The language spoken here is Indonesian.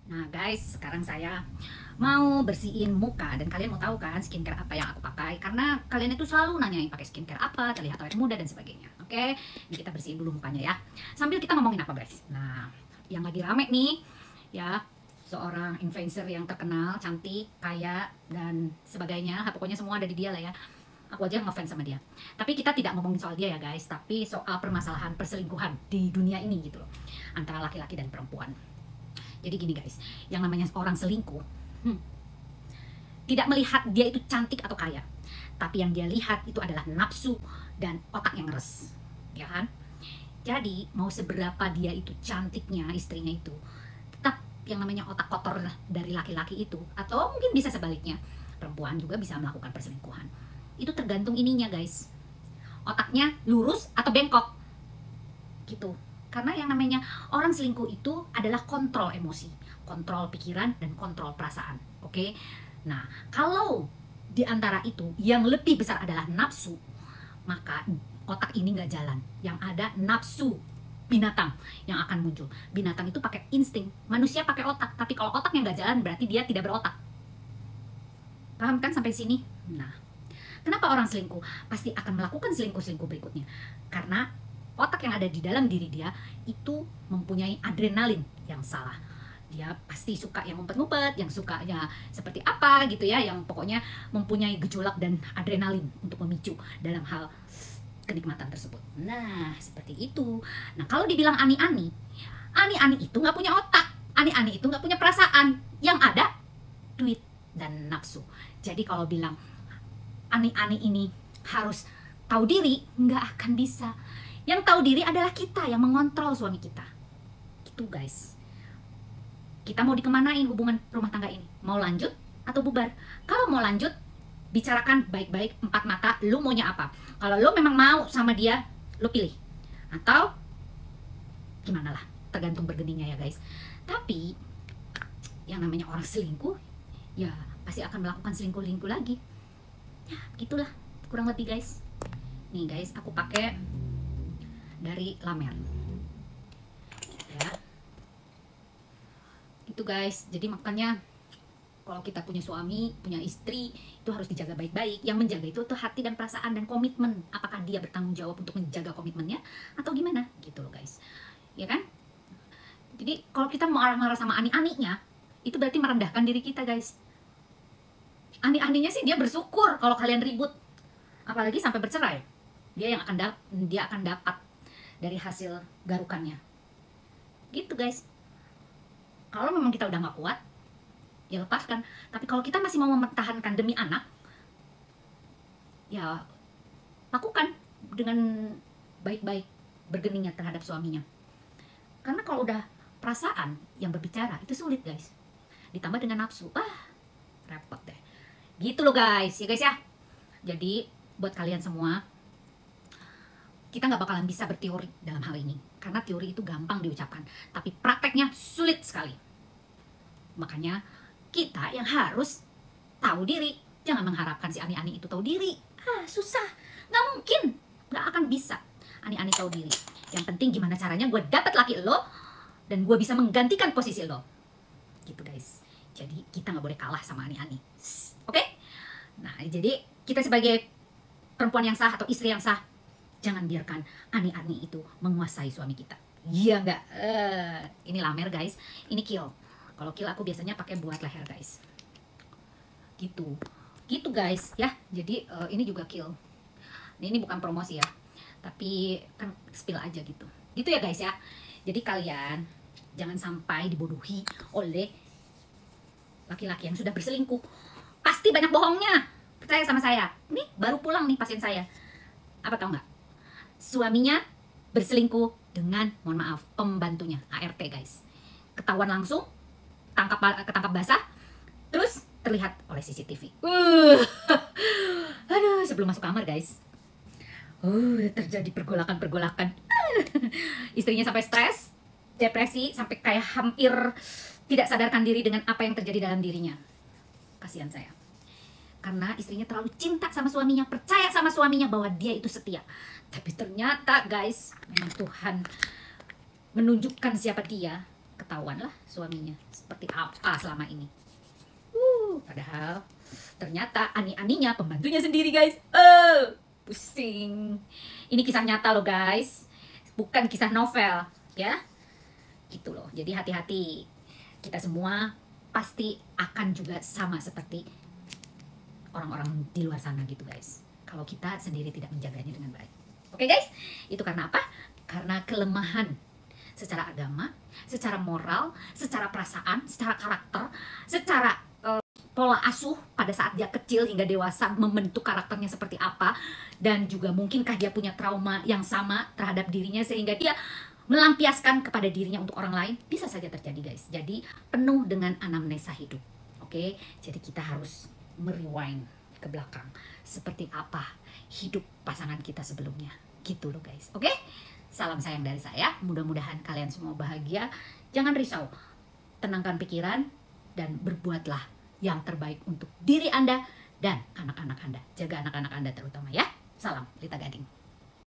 Nah guys, sekarang saya mau bersihin muka. Dan kalian mau tahu kan skincare apa yang aku pakai? Karena kalian itu selalu nanyain pakai skincare apa, terlihat awet muda dan sebagainya. Oke, ini kita bersihin dulu mukanya ya. Sambil kita ngomongin apa guys? Nah, yang lagi rame nih ya, seorang influencer yang terkenal, cantik, kaya, dan sebagainya. Pokoknya semua ada di dia lah ya. Aku aja ngefans sama dia. Tapi kita tidak ngomongin soal dia ya guys, tapi soal permasalahan perselingkuhan di dunia ini gitu loh, antara laki-laki dan perempuan. Jadi gini guys, yang namanya orang selingkuh tidak melihat dia itu cantik atau kaya, tapi yang dia lihat itu adalah nafsu dan otak yang ngeres, ya kan? Jadi mau seberapa dia itu cantiknya istrinya itu, tetap yang namanya otak kotor dari laki-laki itu, atau mungkin bisa sebaliknya, perempuan juga bisa melakukan perselingkuhan. Itu tergantung ininya guys, otaknya lurus atau bengkok gitu. Karena yang namanya orang selingkuh itu adalah kontrol emosi, kontrol pikiran, dan kontrol perasaan. Oke? Nah, kalau di antara itu yang lebih besar adalah nafsu, maka otak ini nggak jalan. Yang ada nafsu binatang yang akan muncul. Binatang itu pakai insting, manusia pakai otak. Tapi kalau otaknya nggak jalan berarti dia tidak berotak. Paham kan sampai sini? Nah, kenapa orang selingkuh pasti akan melakukan selingkuh-selingkuh berikutnya? Karena otak yang ada di dalam diri dia itu mempunyai adrenalin yang salah. Dia pasti suka yang ngumpet-ngumpet, yang sukanya seperti apa gitu ya, yang pokoknya mempunyai gejolak dan adrenalin untuk memicu dalam hal kenikmatan tersebut. Nah, seperti itu. Nah, kalau dibilang ani-ani, ani-ani itu nggak punya otak, ani-ani itu nggak punya perasaan, yang ada duit dan nafsu. Jadi kalau bilang ani-ani ini harus tahu diri, nggak akan bisa. Yang tahu diri adalah kita yang mengontrol suami kita. Gitu guys. Kita mau dikemanain hubungan rumah tangga ini? Mau lanjut atau bubar? Kalau mau lanjut, bicarakan baik-baik, empat mata, lu maunya apa? Kalau lu memang mau sama dia, lu pilih. Atau gimana lah, tergantung bergeningnya ya guys. Tapi yang namanya orang selingkuh, ya pasti akan melakukan selingkuh-selingkuh lagi. Ya gitulah kurang lebih guys. Nih guys, aku pakai dari La Mer ya, itu guys. Jadi makanya kalau kita punya suami, punya istri, itu harus dijaga baik-baik. Yang menjaga itu tuh hati dan perasaan dan komitmen. Apakah dia bertanggung jawab untuk menjaga komitmennya atau gimana gitu loh guys, ya kan? Jadi kalau kita marah-marah sama ani-aninya, itu berarti merendahkan diri kita guys. Ani-aninya sih dia bersyukur kalau kalian ribut, apalagi sampai bercerai. Dia akan dapat dari hasil garukannya gitu guys. Kalau memang kita udah nggak kuat, ya lepaskan. Tapi kalau kita masih mau mempertahankan demi anak, ya lakukan dengan baik-baik bergeningnya terhadap suaminya. Karena kalau udah perasaan yang berbicara itu sulit guys, ditambah dengan nafsu, repot deh gitu loh guys. Ya guys ya, jadi buat kalian semua, kita nggak bakalan bisa berteori dalam hal ini, karena teori itu gampang diucapkan, tapi prakteknya sulit sekali. Makanya kita yang harus tahu diri. Jangan mengharapkan si ani-ani itu tahu diri. Susah, nggak mungkin, nggak akan bisa ani-ani tahu diri. Yang penting gimana caranya gue dapet laki lo dan gue bisa menggantikan posisi lo gitu guys. Jadi kita nggak boleh kalah sama ani-ani, oke? Nah, jadi kita sebagai perempuan yang sah atau istri yang sah, jangan biarkan ani-ani itu menguasai suami kita. Iya nggak? Ini La Mer guys, ini Kiehl. Kalau Kiehl aku biasanya pakai buat leher guys. Gitu guys ya. Jadi ini juga Kiehl. Ini bukan promosi ya, tapi kan spill aja gitu. Gitu ya guys ya. Jadi kalian jangan sampai dibodohi oleh laki-laki yang sudah berselingkuh. Pasti banyak bohongnya. Percaya sama saya. Nih baru pulang nih pasien saya. Apa tau nggak? Suaminya berselingkuh dengan, mohon maaf, pembantunya, ART guys. Ketahuan langsung, ketangkap basah, terus terlihat oleh CCTV. Aduh, sebelum masuk kamar guys, terjadi pergolakan. Istrinya sampai stres, depresi, sampai kayak hampir tidak sadarkan diri dengan apa yang terjadi dalam dirinya. Kasihan saya. Karena istrinya terlalu cinta sama suaminya, percaya sama suaminya bahwa dia itu setia. Tapi ternyata guys, memang Tuhan menunjukkan siapa dia ketahuan lah suaminya seperti apa selama ini. Padahal ternyata ani-aninya pembantunya sendiri, guys. Pusing. Ini kisah nyata loh, guys. Bukan kisah novel, ya. Gitu loh. Jadi hati-hati. Kita semua pasti akan juga sama seperti orang-orang di luar sana gitu, guys. Kalau kita sendiri tidak menjaganya dengan baik. Oke, guys? Itu karena apa? Karena kelemahan secara agama, secara moral, secara perasaan, secara karakter, secara pola asuh pada saat dia kecil hingga dewasa membentuk karakternya seperti apa, dan juga mungkinkah dia punya trauma yang sama terhadap dirinya sehingga dia melampiaskan kepada dirinya untuk orang lain. Bisa saja terjadi, guys. Jadi penuh dengan anamnesa hidup. Oke, jadi kita harus merewind ke belakang seperti apa hidup pasangan kita sebelumnya, gitu loh, guys. Oke, salam sayang dari saya. Mudah-mudahan kalian semua bahagia. Jangan risau, tenangkan pikiran dan berbuatlah yang terbaik untuk diri Anda dan anak-anak Anda. Jaga anak-anak Anda terutama, ya. Salam Lita Gading.